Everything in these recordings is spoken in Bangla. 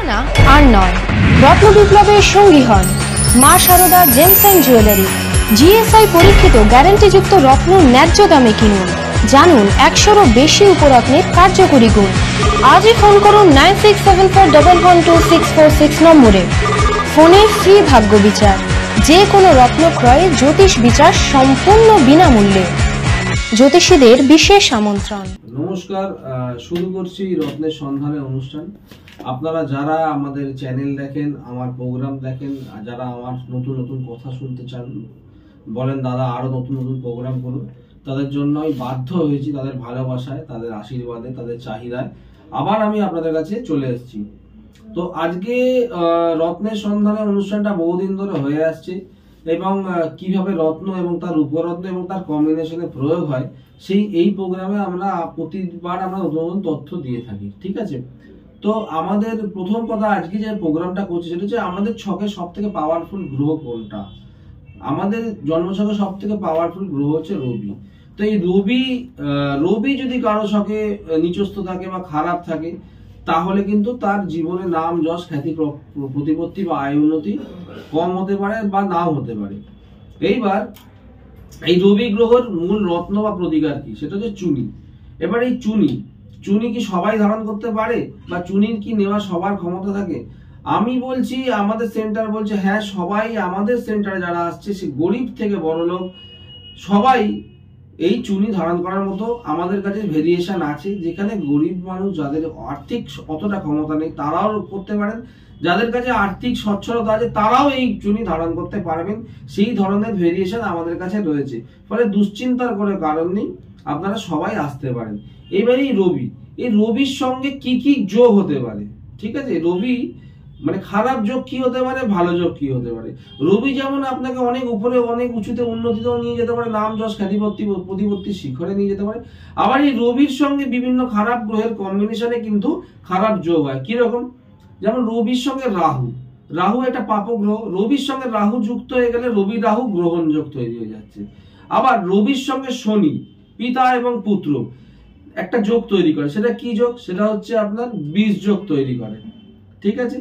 ঠিকানা আর নয়, রত্ন বিপ্লবের সঙ্গী হন Maa Sarada gems and jewellery. GSI পরীক্ষিত গ্যারান্টিযুক্ত রত্ন ন্যায্য দামে কিনুন। জানুন 100-এরও বেশি উপরত্নের কার্যকরী গুণ। আজই ফোন করুন 9674112646 নম্বরে। ফোনে ফ্রি ভাগ্য বিচার। যে কোনো রত্ন ক্রয়ে জ্যোতিষ বিচার সম্পূর্ণ বিনামূল্যে। জ্যোতিষীদের বিশেষ আমন্ত্রণ। নমস্কার, শুরু করছি রত্নের সন্ধানের অনুষ্ঠান। আপনারা যারা আমাদের চ্যানেল দেখেন, আমার প্রোগ্রাম দেখেন, যারা আমার নতুন নতুন কথা শুনতে চান, বলেন দাদা আরো নতুন নতুন প্রোগ্রাম করুন, তাদের জন্য আমি বাধ্য হয়েছি, তাদের ভালোবাসায়, তাদের আশীর্বাদে, তাদের চাহিদায় আবার আমি আপনাদের কাছে চলে এসেছি। তো আজকে রত্নের সন্ধানের অনুষ্ঠানটা বহুদিন ধরে হয়ে আসছে এবং কিভাবে রত্ন এবং তার উপরত্ন এবং তার কম্বিনেশনে প্রয়োগ হয় এই প্রোগ্রামে আমরা প্রতিবার আমরা নতুন নতুন তথ্য দিয়ে থাকি। ঠিক আছে, তো আমাদের প্রথম কথা আজকে যে প্রোগ্রামটা করছি সেটা হচ্ছে আমাদের ছকে সব থেকে পাওয়ারফুল গ্রহ কোনটা। আমাদের জন্মছকে সব থেকে পাওয়ারফুল গ্রহ হচ্ছে রবি। তো এই রবি যদি কারো ছকে নিচস্থ থাকে বা খারাপ থাকে তাহলে কিন্তু তার জীবনে নাম যশ খ্যাতি প্রতিপত্তি বা আয় উন্নতি কম হতে পারে বা নাও হতে পারে। এইবার এই রবি গ্রহের মূল রত্ন বা প্রতিকার কি, সেটা হচ্ছে চুনি। এবার এই চুনি কি সবাই ধারণ করতে পারে বা চুনির কি নেওয়া সবার ক্ষমতা থাকে? আমি বলছি, আমাদের সেন্টার বলছে হ্যাঁ, সবাই আমাদের সেন্টারে যারা আসছে সে গরিব থেকে বড় লোক সবাই এই চুনি ধারণ করার মতো আমাদের কাছে ভেরিয়েশন আছে। যেখানে গরিব মানুষ যাদের আর্থিক অতটা ক্ষমতা নেই তারাও করতে পারেন, যাদের কাছে আর্থিক সচ্ছলতা আছে তারাও এই চুনি ধারণ করতে পারবেন। সেই ধরনের ভেরিয়েশন আমাদের কাছে রয়েছে, ফলে দুশ্চিন্তার কোনো কারণ নেই, আপনারা সবাই আসতে পারেন। এবারে এই রবির সঙ্গে কি কি যোগ হতে পারে? ঠিক আছে, রবি মানে খারাপ যোগ কি হতে পারে, ভালো যোগ কি হতে পারে? রবি যেমন আপনাকে অনেক উপরে অনেক উঁচুতে উন্নতিতেও নিয়ে যেতে পারে, নাম যশ খ্যাতি প্রতিপত্তি শিখরে নিয়ে যেতে পারে। আবার এই রবির সঙ্গে বিভিন্ন খারাপ গ্রহের কম্বিনেশনে কিন্তু খারাপ যোগ হয়। কিরকম? যেমন রবির সঙ্গে রাহু একটা পাপক গ্রহ, রবির সঙ্গে রাহু যুক্ত হয়ে গেলে রবি রাহু গ্রহণ যোগ তৈরি হয়ে যাচ্ছে। আবার রবির সঙ্গে শনি পিতা এবং পুত্র একটা যোগ তৈরি করে, সেটা কি যোগ? সেটা হচ্ছে আপনার বীজ যোগ তৈরি করে। ঠিক আছে,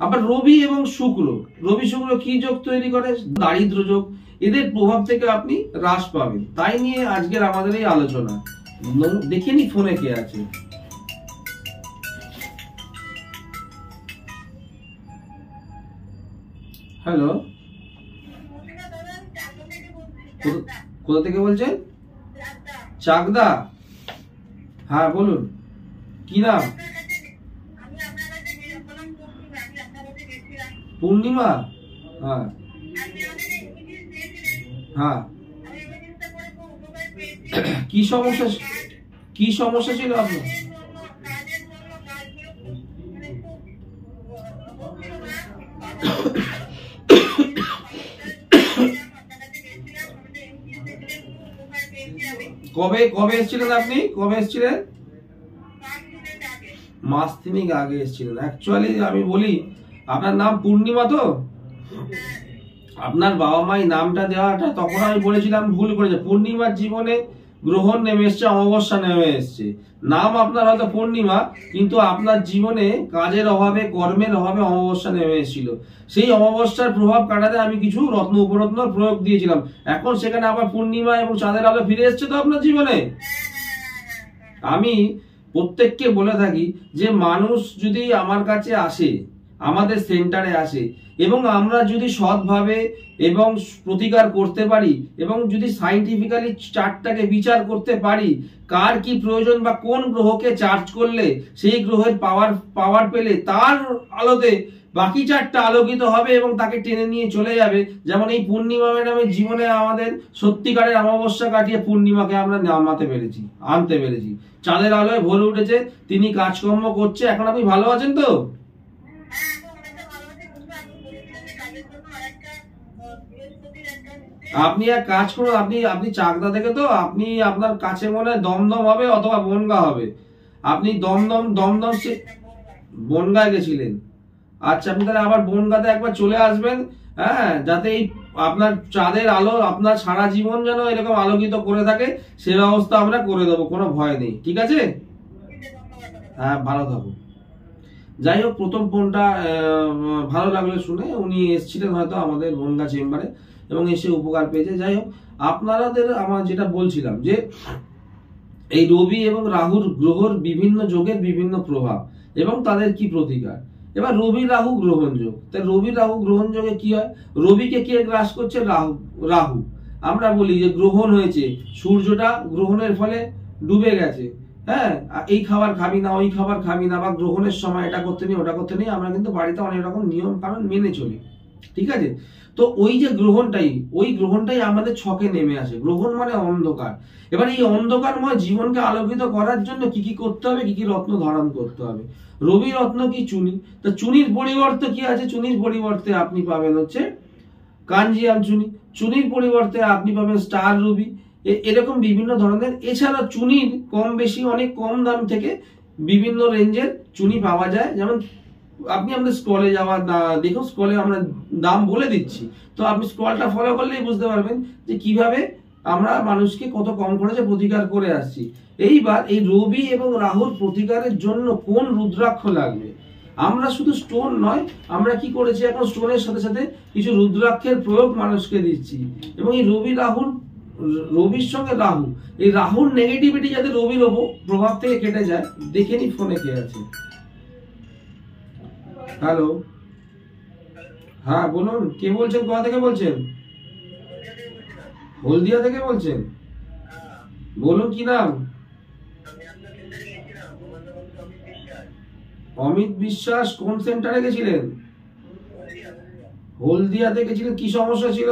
আবার রবি এবং শুক্র কি যোগ তৈরি করে? দারিদ্র যোগ। এদের প্রভাব থেকে আপনি হ্রাস পাবেন। তাই নিয়ে আজকের আমাদের এই আলোচনা। দেখে নি ফোনে কে আছে। হ্যালো, কোথা থেকে বলছেন? চাকদা। হ্যাঁ বলুন, কি নাম? পূর্ণিমা। হ্যাঁ হ্যাঁ, কি সমস্যা ছিল আপনার? কবে এসেছিলেন আপনি? কবে এসেছিলেন? মাস 3 আগে এসেছিলেন। অ্যাকচুয়ালি আমি বলি, আপনার নাম পূর্ণিমা তো? আপনার বাবা মাই নামটা দেওয়াটা তখন আমি বলেছিলাম ভুল করেছে। পূর্ণিমার জীবনে গ্রহণ নেমে এসছে, অমাবস্যা নেমে এসছে। নাম আপনার হয়তো পূর্ণিমা, কিন্তু আপনার জীবনে কাজের অভাবে কর্মের অভাবে অমাবস্যা নেমে এসেছিল। সেই অমাবস্যার প্রভাব কাটাতে আমি কিছু রত্ন উপরত্ন প্রয়োগ দিয়েছিলাম। এখন সেখানে আবার পূর্ণিমা এবং চাঁদের আলো ফিরে এসছে তো আপনার জীবনে। আমি প্রত্যেককে বলে থাকি যে মানুষ যদি আমার কাছে আসে, আমাদের সেন্টারে আসে, এবং আমরা যদি সৎভাবে এবং প্রতিকার করতে পারি এবং যদি সাইন্টিফিক্যালি চার্টটাকে বিচার করতে পারি, কার কি প্রয়োজন বা কোন গ্রহকে চার্জ করলে সেই গ্রহের পাওয়ার পেলে তার আলোতে বাকি চারটা আলোকিত হবে এবং তাকে টেনে নিয়ে চলে যাবে। যেমন এই পূর্ণিমা ম্যাডামের জীবনে আমাদের সত্যিকারের অমাবস্যা কাটিয়ে পূর্ণিমাকে আমরা আনতে পেরেছি। চাঁদের আলোয় ভরে উঠেছে, তিনি কাজকর্ম করছে। এখন আপনি ভালো আছেন তো? আপনি এক কাজ করুন, আপনি চাকদা থেকে তো, আপনি আপনার কাছে মনে হয় দমদম হবে অথবা বনগা হবে। আপনি দমদম বনগায় গেছিলেন। আচ্ছা, আপনি তাহলে আবার বনগাতে একবার চলে আসবেন, হ্যাঁ, যাতে এই আপনার চাঁদের আলো আপনার সারা জীবন যেন এরকম আলোকিত করে থাকে, সে ব্যবস্থা আমরা করে দেবো, কোনো ভয় নেই। ঠিক আছে, হ্যাঁ, ভালো থাকুন। যাই হোক, প্রথম ফোনটা ভালো লাগলো শুনে, উনি এসেছিলেন হয়তো আমাদের বনগা চেম্বারে এবং এসে উপকার পেয়েছে। যাই হোক, আপনাদের আমার যেটা বলছিলাম যে এই রবি এবং রাহুর গ্রহর বিভিন্ন যোগের বিভিন্ন প্রভাব এবং তাদের কি প্রতিকার। এবার রবি রাহু গ্রহণ যোগ, তাই রবি রাহু গ্রহণ যোগে কি হয়, রবিকে কে গ্রাস করছে, রাহু। আমরা বলি যে গ্রহণ হয়েছে, সূর্যটা গ্রহণের ফলে ডুবে গেছে, হ্যাঁ, এই খাবার খাবি না, ওই খাবার খাবি না, বা গ্রহণের সময় এটা করতে নেই, ওটা করতে নেই, আমরা কিন্তু বাড়িতে অনেক রকম নিয়ম কানুন মেনে চলি, ঠিক আছে। তো ওই যে গ্রহণটাই আমাদের ছকে নেমে আসে। গ্রহণ মানে অন্ধকার। এবার এই অন্ধকারময় জীবনকে আলোকিত করার জন্য কি কি করতে হবে, কি কি রত্ন ধারণ করতে হবে। রবি রত্ন কি চুনি, তো চুনির পরিবর্তে কি আছে, চুনির পরিবর্তে আপনি পাবেন হচ্ছে কাঞ্জিয়াম চুনি, চুনির পরিবর্তে আপনি পাবেন স্টার রুবি, এরকম বিভিন্ন ধরনের। এছাড়া চুনির কম বেশি অনেক কম দাম থেকে বিভিন্ন রেঞ্জের চুনি পাওয়া যায়। যেমন আপনি আমাদের স্ক্রলে যাওয়ার দেখুন, স্ক্রলে আমরা দাম বলে দিচ্ছি, তো আপনি স্ক্রলটা ফলো করলেই বুঝতে পারবেন যে কিভাবে আমরা মানুষকে কত কম খরচে প্রতিকার করে আসছি। এইবার এই রবি এবং রাহুর প্রতিকারের জন্য কোন রুদ্রাক্ষ লাগবে। আমরা শুধু স্টোন নয়, আমরা কি করেছি, এখন স্টোনের সাথে সাথে কিছু রুদ্রাক্ষের প্রয়োগ মানুষকে দিচ্ছি। এবং এই রবির সঙ্গে রাহু, এই রাহুর নেগেটিভিটি যাতে রবির প্রভাব থেকে কেটে যায়। দেখে নি ফোনে কে আছে। হ্যালো, হ্যাঁ বলুন, কে বলছেন, কোথা থেকে বলছেন? হলদিয়া থেকে বলছেন, বলুন কি নাম? অমিত বিশ্বাস। কোন সেন্টারে গেছিলেন? হলদিয়াতে গেছিলেন, কি সমস্যা ছিল?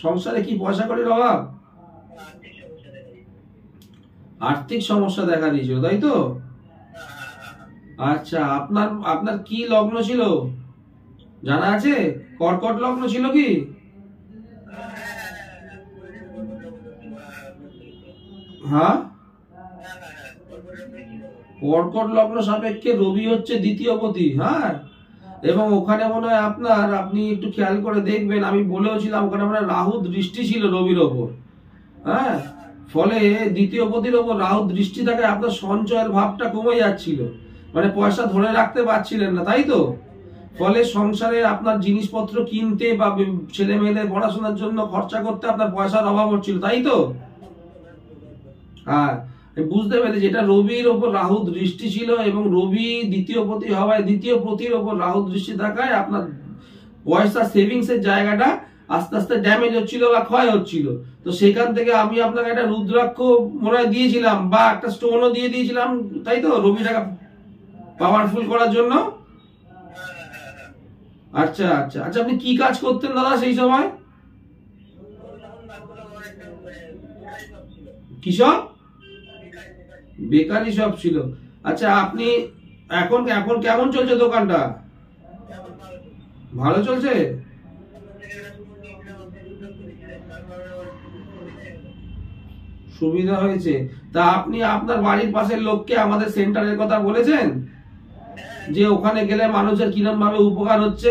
সংসারে কি পয়সা কড়ির অভাব, আর্থিক সমস্যা দেখা দিয়েছিল, তাই তো? আচ্ছা, আপনার কি লগ্ন ছিল জানা আছে? কর্কট লগ্ন ছিল কি? হ্যাঁ, কর্কট লগ্ন সাপেক্ষে রবি হচ্ছে দ্বিতীয় পতি, হ্যাঁ। এবং ওখানে মনে হয় আপনি একটু খেয়াল করে দেখবেন, আমি বলেওছিলাম ওখানে আমরা রাহু দৃষ্টি ছিল রবির ওপর, হ্যাঁ। ফলে দ্বিতীয় পতির ওপর রাহু দৃষ্টি থাকে, আপনার সঞ্চয়ের ভাবটা কমে যাচ্ছিল, মানে পয়সা ধরে রাখতে পারছিলেন না, তাই তো? ফলে সংসারে আপনার জিনিসপত্র কিনতে বা ছেলে মেয়েদের পড়াশোনার জন্য খরচা করতে আপনার পয়সার অভাব হচ্ছিল, তাই তো? হ্যাঁ, বুঝতে পেরেছি। যেটা রবির ওপর রাহু দৃষ্টি ছিল এবং রবি দ্বিতীয় পতি হওয়ায়, দ্বিতীয় পতির ওপর রাহু দৃষ্টি থাকায় আপনার পয়সা সেভিংস এর জায়গাটা আস্তে আস্তে ড্যামেজ হচ্ছিল বা ক্ষয় হচ্ছিল। তো সেখান থেকে আমি আপনাকে একটা রুদ্রাক্ষ মনে হয় দিয়েছিলাম বা একটা স্টোনও দিয়ে দিয়েছিলাম, তাই তো, রবিটাকে পাওয়ারফুল করার জন্য। আচ্ছা আচ্ছা আচ্ছা, আপনি কি কাজ করতেন দাদা সেই সময়? কিসব? বেকারি শপ ছিল। আচ্ছা, আপনি এখন এখন কেমন চলছে দোকানটা? ভালো চলছে? সুবিধা হয়েছে। তা আপনি আপনার বাড়ির পাশের লোককে আমাদের সেন্টারের কথা বলেছেন যে ওখানে গেলে মানুষের কিরম ভাবে উপকার হচ্ছে?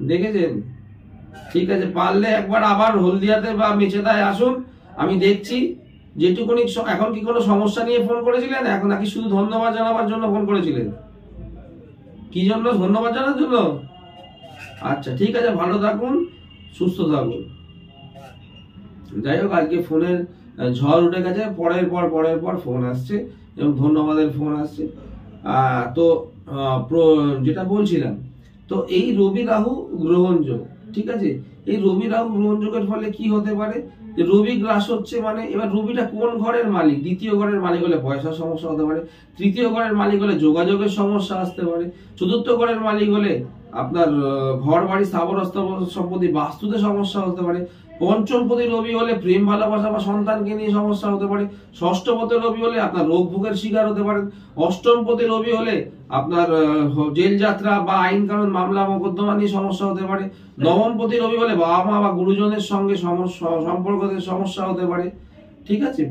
দেখেছেন? ঠিক আছে, পারলে একবার আবার হলদিয়াতে বা মেচেদায় আসুন, আমি দেখছি যেটুকুনি। এখন কি কোনো সমস্যা নিয়ে ফোন করেছিলেন এখন, নাকি শুধু ধন্যবাদ জানাবার জন্য ফোন করেছিলেন? কি জন্য ধন্যবাদ জানার জন্য? আচ্ছা ঠিক আছে, ভালো থাকুন, সুস্থ থাকুন। যাই হোক, আজকে ফোনের ঝড় উঠে গেছে, পরের পর ফোন আসছে এবং ধন্যবাদের ফোন আসছে। তো যেটা বলছিলাম, তো এই রবি রাহু গ্রহণ যোগ, ঠিক আছে। এই রবি রাহু গ্রহণ যোগের ফলে কি হতে পারে, যে রবি গ্রাস হচ্ছে, মানে এবার রবিটা কোন ঘরের মালিক? দ্বিতীয় ঘরের মালিক হলে পয়সার সমস্যা হতে পারে, তৃতীয় ঘরের মালিক হলে যোগাযোগের সমস্যা আসতে পারে, চতুর্থ ঘরের মালিক হলে আপনার ঘর বাড়ি স্থাবর সম্পত্তি বাস্তুতে সমস্যা হতে পারে, পঞ্চম পতি রবি হলে প্রেম ভালোবাসা বা সন্তানকে নিয়ে সমস্যা হতে পারে, ষষ্ঠ পতি রবি হলে আপনার রোগ ভোগের শিকার হতে পারেন, অষ্টম পতি রবি হলে আপনার জেল যাত্রা বা আইন কানুন মামলা মোকদ্দমা নিয়ে সমস্যা হতে পারে, নবম পতি রবি হলে বাবা মা বা গুরুজনের সঙ্গে সম্পর্কের সমস্যা হতে পারে, ঠিক আছে।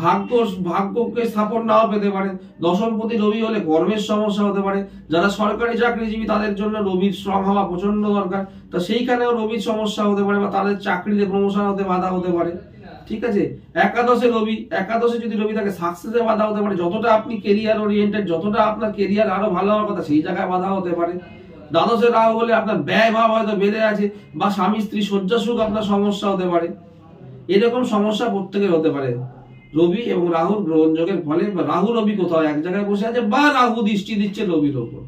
ভাগ্যকে সাপোর্ট নাও পেতে পারে। দশমপতি রবি হলে কর্মের সমস্যা হতে পারে। যারা সরকারি চাকরিজীবী তাদের জন্য রবির স্ট্রং হওয়া প্রচন্ড দরকার। তো সেইখানেও রবির সমস্যা হতে পারে বা তাদের চাকরিতে প্রমোশন হতে বাধা হতে পারে। ঠিক আছে, একাদশে যদি রবি থাকে সাকসেসে বাধা হতে পারে। যতটা আপনি কেরিয়ার ওরিয়েন্টেড, যতটা আপনার কেরিয়ার আরো ভালো হওয়ার কথা সেই জায়গায় বাধা হতে পারে। দ্বাদশে রাহু হলে আপনার ব্যয় ভাব হয়তো বেড়ে আছে বা স্বামী স্ত্রী শয্যা সুখ আপনার সমস্যা হতে পারে। এরকম সমস্যা প্রত্যেকের হতে পারে রবি এবং রাহুর গ্রহণযোগের ফলে। রাহু রবি কোথাও এক জায়গায় বসে আছে বা রাহু দৃষ্টি দিচ্ছে রবির ওপর,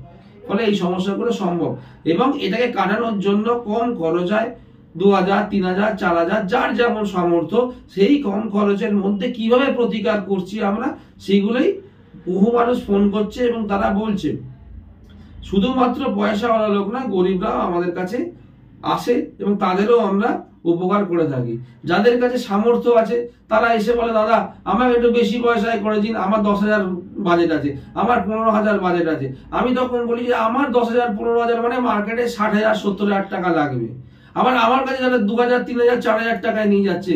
ফলে এই সমস্যাগুলো সম্ভব। এবং এটাকে কাটানোর জন্য কম খরচায় 2000, 3000, 4000 যার যেমন সামর্থ্য সেই কম খরচের মধ্যে কিভাবে প্রতিকার করছি আমরা সেগুলোই বহু মানুষ ফোন করছে এবং তারা বলছে। শুধুমাত্র পয়সাওয়ালা লোক না, গরিবরাও আমাদের কাছে আসে এবং তাদেরও আমরা উপকার করে থাকি। যাদের কাছে সামর্থ্য আছে তারা এসে বলে দাদা আমাকে একটু বেশি পয়সায় করে দিন, আমার 10,000 বাজেট আছে, আমার 15,000 বাজেট আছে। আমি তখন বলি যে আমার 10,000 15,000 মানে মার্কেটে 60,000 70,000 টাকা লাগবে। আবার আমার কাছে যারা 2,000 3,000 4,000 টাকায় নিয়ে যাচ্ছে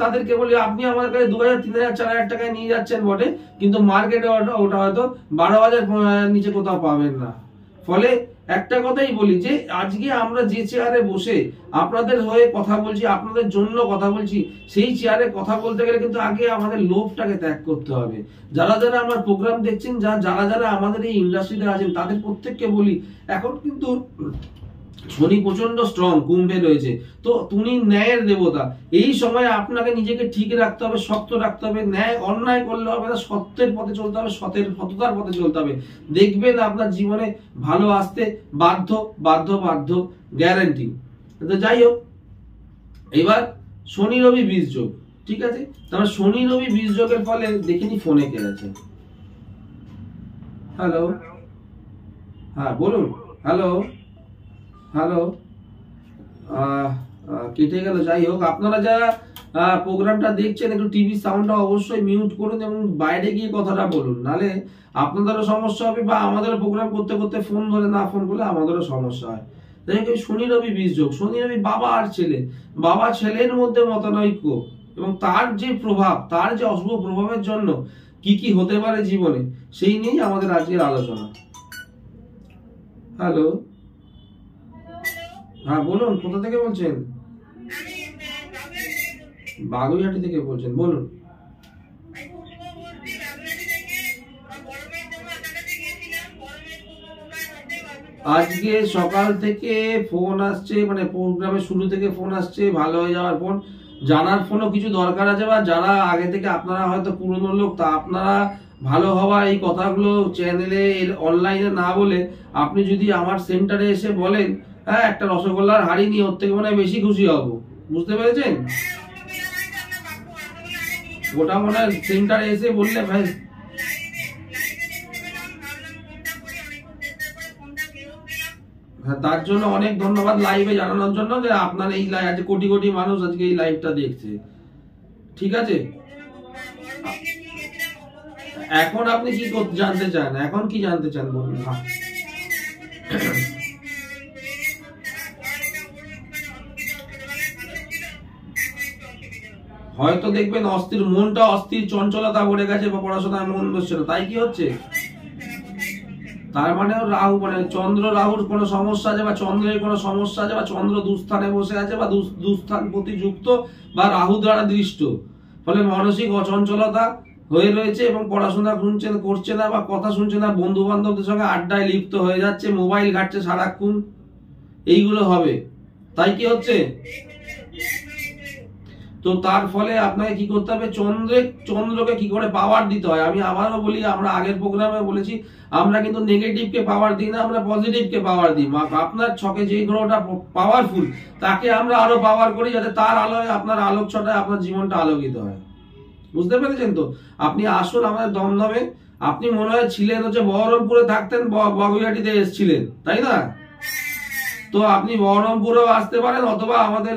তাদেরকে বলি আপনি আমাদের কাছে 2,000 3,000 4,000 টাকায় নিয়ে যাচ্ছেন বটে, কিন্তু মার্কেটে ওটা হয়তো 12,000 নিচে কোথাও পাবেন না। ফলে একটা কথাই বলি যে আজকে আমরা যে চেয়ারে বসে আপনাদের হয়ে কথা বলছি, আপনাদের জন্য কথা বলছি, সেই চেয়ারে কথা বলতে গেলে কিন্তু আগে আমাদের লোভটাকে ত্যাগ করতে হবে। যারা যারা আমার প্রোগ্রাম দেখছেন, যারা যারা আমাদের এই ইন্ডাস্ট্রিতে আছেন তাদের প্রত্যেককে বলি এখন কিন্তু শনি প্রচন্ড স্ট্রং, কুম্ভে রয়েছে, তো তুমি ন্যায়ের দেবতা। এই সময় আপনাকে নিজেকে ঠিক রাখতে হবে, শক্ত রাখতে হবে। ন্যায় অন্যায় করলে হবে না, সত্যের পথে চলতে হবে, সততার পথে চলতে হবে। দেখবেন আপনার জীবনে ভালো আসতে বাধ্য বাধ্য বাধ্য, গ্যারান্টি। তো যাই হোক, এবার শনি রবি বীজ যোগ, ঠিক আছে। তারপর শনি রবি বীজ যোগের ফলে দেখিনি ফোনে কে আছে। হ্যালো, হ্যাঁ বলুন। হ্যালো হ্যালো, কেটে গেল। যাই হোক, আপনারা যারা প্রোগ্রামটা দেখছেন একটু টিভি সাউন্ডটা অবশ্যই মিউট করুন এবং বাইরে গিয়ে কথাটা বলুন, নালে আপনাদেরও সমস্যা হবে বা আমাদেরও প্রোগ্রাম করতে করতে ফোন ধরে না ফোন করলে আমাদেরও সমস্যা হয়। তাই শনি রবি বীজ যোগ, শনি রবি বাবা আর ছেলে, বাবা ছেলের মধ্যে মতানৈক্য এবং তার যে প্রভাব, তার যে অশুভ প্রভাবের জন্য কি কি হতে পারে জীবনে, সেই নিয়েই আমাদের আজকের আলোচনা। হ্যালো, হ্যাঁ বলুন, কোথা থেকে বলছেন? বাগুইহাটি থেকে বলছেন, বলুন। আজকে সকাল থেকে ফোন আসছে, মানে প্রোগ্রামের শুরু থেকে ফোন আসছে, ভালো হয়ে যাওয়ার ফোন, জানার ফোনও কিছু দরকার আছে, বা যারা আগে থেকে আপনারা হয়তো পুরনো লোক, তা আপনারা ভালো হওয়া এই কথাগুলো চ্যানেলে অনলাইনে না বলে আপনি যদি আমার সেন্টারে এসে বলেন হ্যাঁ একটা রসগোল্লার হাড়ি নিয়ে, ওর থেকে মনে হয় বেশি খুশি হব। বুঝতে পেরেছেন? ওটা মনে হয় সেন্টারে এসে বললে ভাই, হ্যাঁ তার জন্য অনেক ধন্যবাদ লাইভে জানানোর জন্য যে আপনার এই আজকে কোটি কোটি মানুষ আজকে এই লাইভটা দেখছে। ঠিক আছে, এখন আপনি কি জানতে চান? এখন কি জানতে চান বলুন। হয়তো দেখবেন অস্থির, মনটা অস্থির, চঞ্চলতা ভরে গেছে বা পড়াশোনায় মন বসছে না, তাই কি হচ্ছে? তার মানে রাহু, মানে চন্দ্র রাহুর কোনো সমস্যা আছে বা চন্দ্রের কোনো সমস্যা আছে বা চন্দ্র দুস্থানে বসে আছে বা দুস্থান প্রতিযুক্ত বা রাহু দ্বারা দৃষ্ট, ফলে মানসিক অচঞ্চলতা হয়ে রয়েছে এবং পড়াশোনা করছে না বা কথা শুনছে না, বন্ধু বান্ধবদের সঙ্গে আড্ডায় লিপ্ত হয়ে যাচ্ছে, মোবাইল ঘাটছে সারাক্ষণ, এইগুলো হবে। তাই কি হচ্ছে? তো তার ফলে আপনাকে কি করতে হবে, চন্দ্রকে কি করে পাওয়ার দিতে হয়। আমি আবারও বলি, আমরা আগের প্রোগ্রামে বলেছি, আমরা কিন্তু নেগেটিভকে পাওয়ার দিই না, আমরা পজিটিভকে পাওয়ার দিই। আপনার ছকে যে গ্রহটা পাওয়ারফুল তাকে আমরা আরো পাওয়ার করি, যাতে তার আলোয় আপনার আলোক ছটায় আপনার জীবনটা আলোকিত হয়। বুঝতে পেরেছেন তো? আপনি আসুন আমাদের দমদমে। আপনি মনে হয় ছিলেন হচ্ছে বহরমপুরে থাকতেন, বাগুইহাটিতে এসেছিলেন, তাই না? তো আপনি বহরমপুরেও আসতে পারেন অথবা আমাদের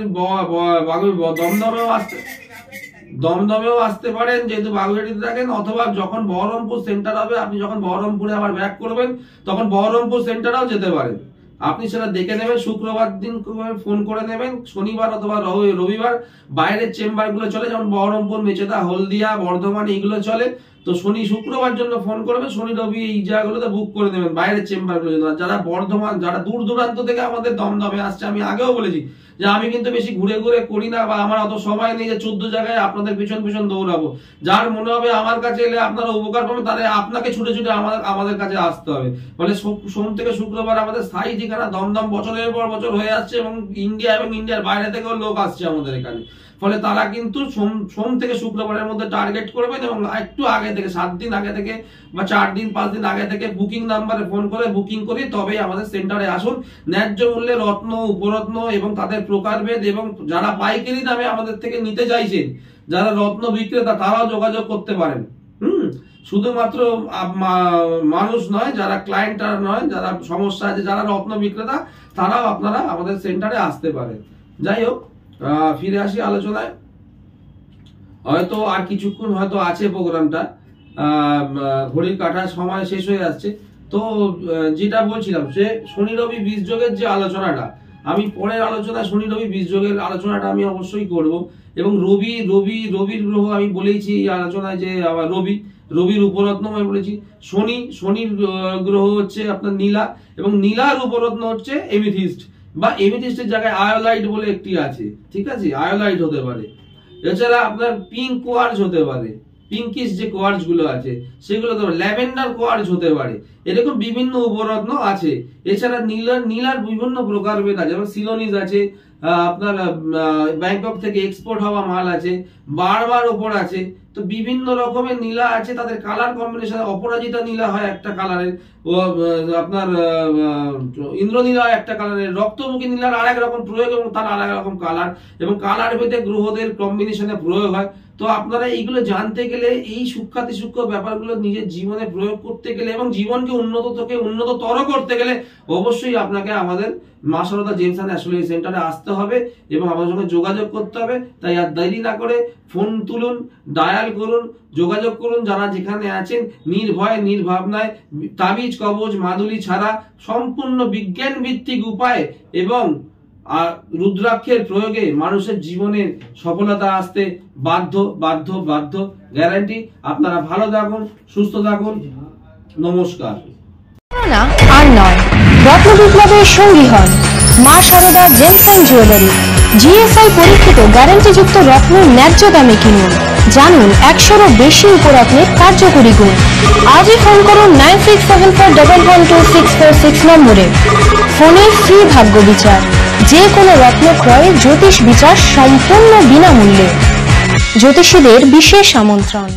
দমদমেও আসতে পারেন, যেহেতু বাগুইহাটিতে থাকেন, অথবা যখন বহরমপুর সেন্টার হবে, আপনি যখন বহরমপুরে আবার ব্যাক করবেন তখন বহরমপুর সেন্টারেও যেতে পারেন। আপনি সেটা দেখে নেবেন, শুক্রবার দিন ফোন করে নেবেন, শনিবার অথবা রবিবার বাইরের চেম্বার গুলো চলে, যেমন বহরমপুর, মেচেদা, হলদিয়া, বর্ধমান এইগুলো চলে। তো শনি শুক্রবার জন্য ফোন করবে, শনি রবি এই জায়গাগুলোতে বুক করে নেবেন বাইরের চেম্বার গুলো জন্য। যারা বর্ধমান, যারা দূর দূরান্ত থেকে আমাদের দমদমে আসছে, আমি আগেও বলেছি যে আমি কিন্তু বেশি ঘুরে ঘুরে করি না, বা আমার অত সময় নেই যে 14 জায়গায় আপনাদের পিছন পিছন দৌড়াবো। যার মনে হবে আমার কাছে এলে আপনারা উপকার পাবেন, তাহলে আপনাকে ছুটে ছুটে আমাদের কাছে আসতে হবে। ফলে সোম থেকে শুক্রবার আমাদের স্থায়ী ঠিকানা দমদম বছরের পর বছর হয়ে আসছে, এবং ইন্ডিয়া এবং ইন্ডিয়ার বাইরে থেকেও লোক আসছে আমাদের এখানে। ফলে তারা কিন্তু সোম থেকে শুক্রবারের মধ্যে টার্গেট করবেন, এবং একটু আগে থেকে 7 দিন আগে থেকে বা 4 দিন 5 দিন আগে থেকে বুকিং নাম্বারে ফোন করে বুকিং করি, তবেই আমাদের সেন্টারে আসুন। ন্যায্য মূল্যে রত্ন, উপরত্ন এবং তাদের প্রকারভেদ, এবং যারা পাইকারি দামে আমাদের থেকে নিতে চাইছেন, যারা রত্ন বিক্রেতা, তারাও যোগাযোগ করতে পারেন। শুধুমাত্র মানুষ নয়, যারা ক্লায়েন্ট নয়, যারা সমস্যা আছে, যারা রত্ন বিক্রেতা, তারাও আপনারা আমাদের সেন্টারে আসতে পারেন। যাই হোক, ফিরে আসি আলোচনায়। হয়তো আর কিছুক্ষণ হয়তো আছে প্রোগ্রামটা, ঘড়ির কাটার সময় শেষ হয়ে যাচ্ছে। তো যেটা বলছিলাম, যে শনি রবি বীজ যোগের যে আলোচনাটা, আমি পরের আলোচনায় শনি রবি বীজ যোগের আলোচনাটা আমি অবশ্যই করব। এবং রবির গ্রহ আমি বলেছি এই আলোচনায়, যে আবার রবির উপরত্ন আমি বলেছি। শনির গ্রহ হচ্ছে আপনার নীলা, এবং নীলার উপরত্ন হচ্ছে এমিথিস্ট, বা এমিথিস্টের জায়গায় আয়োলাইট বলে একটি আছে, ঠিক আছে, আয়োলাইট হতে পারে। এছাড়া আপনার পিঙ্ক কোয়ার্জ হতে পারে, পিঙ্কিশ যে কোয়ার্জ গুলো আছে সেগুলো হতে পারে, ল্যাভেন্ডার কোয়ার্জ হতে পারে, এরকম বিভিন্ন উপরত্ন আছে। এছাড়া নীলার বিভিন্ন প্রকারভেদ আছে, যেমন সিলোনিস আছে, আপনার ব্যাংকক থেকে এক্সপোর্ট হওয়া মাল আছে, বারবার ওপর আছে। তো বিভিন্ন রকমের নীলা আছে, তাদের কালার কম্বিনেশন, অপরাজিতা নীলা হয় একটা কালারের, আপনার ইন্দ্রনীলা একটা কালারের, রক্তমুখী নীলার আরেক রকম প্রয়োগ এবং তার আরেক রকম কালার, এবং কালার ভেদে গ্রহদের কম্বিনেশনে প্রয়োগ হয়। তো আপনারা এইগুলো জানতে গেলে, এই সূক্ষ্মাতি সূক্ষ্ম ব্যাপারগুলো নিজের জীবনে প্রয়োগ করতে গেলে, এবং জীবনকে উন্নততর করতে গেলে, অবশ্যই আপনাকে আমাদের মা সারদা জেমস অ্যান্ড অ্যাস্ট্রোলজি সেন্টারে আসতে হবে এবং আমার সঙ্গে যোগাযোগ করতে হবে। তাই আর দেরি না করে ফোন তুলুন, ডায়াল করুন, যোগাযোগ করুন। যারা যেখানে আছেন, নির্ভয়ে নির্ভাবনায়, তাবিজ কবজ মাদুলি ছাড়া সম্পূর্ণ বিজ্ঞান ভিত্তিক উপায় এবং রুদ্রাক্ষের প্রয়োগে মানুষের জীবনে সফলতা আসতে বাধ্য, গ্যারান্টি। আপনারা ভালো থাকুন, সুস্থ থাকুন, নমস্কার। আর নয়, রত্ন বিপ্লবের সঙ্গী হন Maa Sarada gems and jewellery. GSI পরীক্ষিত গ্যারান্টিযুক্ত রত্ন ন্যায্য দামে কিনুন। জানুন 100-এরও বেশি উপরত্নের কার্যকরী গুণ। আজই ফোন করুন 9674112646 নম্বরে। ফোনে ফ্রি ভাগ্য বিচার, যে কোনো রত্ন ক্রয়ে জ্যোতিষ বিচার সম্পূর্ণ বিনামূল্যে। জ্যোতিষীদের বিশেষ আমন্ত্রণ।